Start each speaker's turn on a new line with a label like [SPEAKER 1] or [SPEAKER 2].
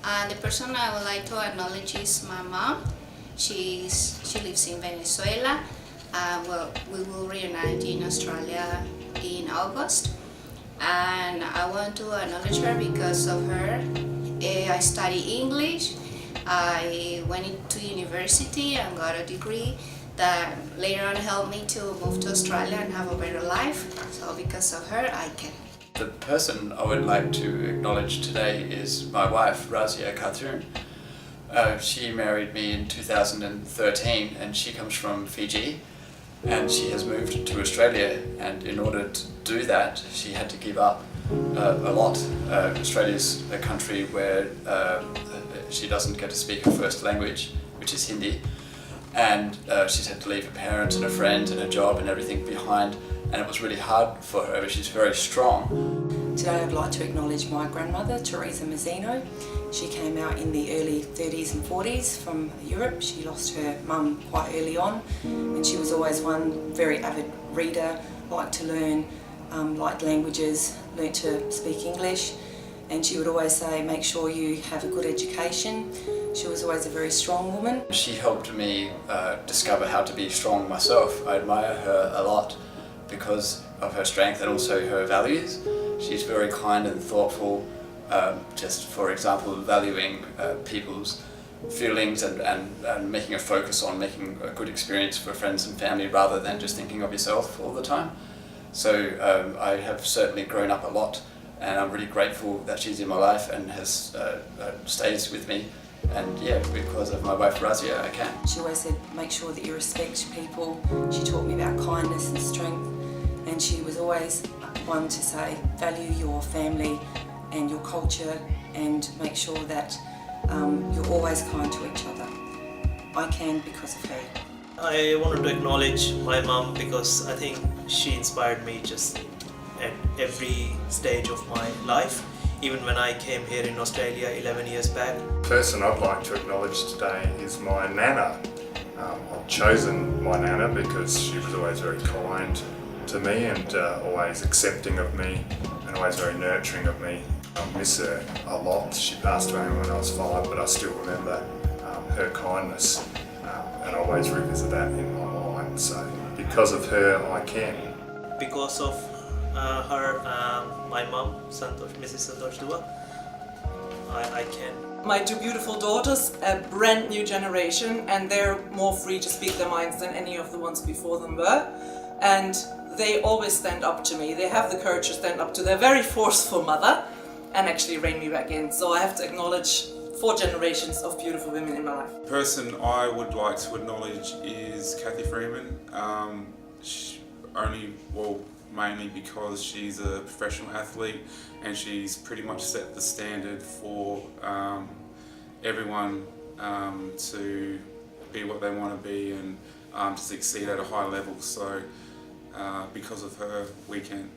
[SPEAKER 1] And the person I would like to acknowledge is my mom. She lives in Venezuela. We will reunite in Australia in August. And I want to acknowledge her because of her. I study English. I went to university and got a degree that later on helped me to move to Australia and have a better life. So because of her, I can.
[SPEAKER 2] The person I would like to acknowledge today is my wife, Razia Khatun. She married me in 2013 and she comes from Fiji and she has moved to Australia, and in order to do that she had to give up a lot. Australia's a country where she doesn't get to speak her first language, which is Hindi, and she's had to leave her parents and her friends and her job and everything behind, and it was really hard for her, but she's very strong.
[SPEAKER 3] Today I'd like to acknowledge my grandmother, Torres. She came out in the early 30s and 40s from Europe. She lost her mum quite early on, and she was always one very avid reader, liked to learn, liked languages, learnt to speak English, and she would always say, make sure you have a good education. She was always a very strong woman.
[SPEAKER 2] She helped me discover how to be strong myself. I admire her a lot because of her strength and also her values. She's very kind and thoughtful, just for example valuing people's feelings and making a focus on making a good experience for friends and family rather than just thinking of yourself all the time. So I have certainly grown up a lot, and I'm really grateful that she's in my life and has stays with me. And yeah, because of my wife Razia, I can.
[SPEAKER 3] She always said, make sure that you respect people. She taught me about kindness and strength, and she was always one to say, value your family and your culture and make sure that you're always kind to each other. I can because of her.
[SPEAKER 4] I wanted to acknowledge my mom because I think she inspired me just at every stage of my life. Even when I came here in Australia 11 years back.
[SPEAKER 5] The person I'd like to acknowledge today is my Nana. I've chosen my Nana because she was always very kind to me and always accepting of me and always very nurturing of me. I miss her a lot. She passed away when I was 5, but I still remember her kindness and I always revisit that in my mind. So because of her, I can.
[SPEAKER 4] Because of her, my mom, Mrs. Santosh Dua, I can.
[SPEAKER 6] My two beautiful daughters, a brand new generation, and they're more free to speak their minds than any of the ones before them were. And they always stand up to me. They have the courage to stand up to their very forceful mother and actually rein me back in. So I have to acknowledge 4 generations of beautiful women in my life.
[SPEAKER 7] The person I would like to acknowledge is Kathy Freeman. Mainly because she's a professional athlete and she's pretty much set the standard for everyone to be what they want to be and to succeed at a high level. So because of her, we can.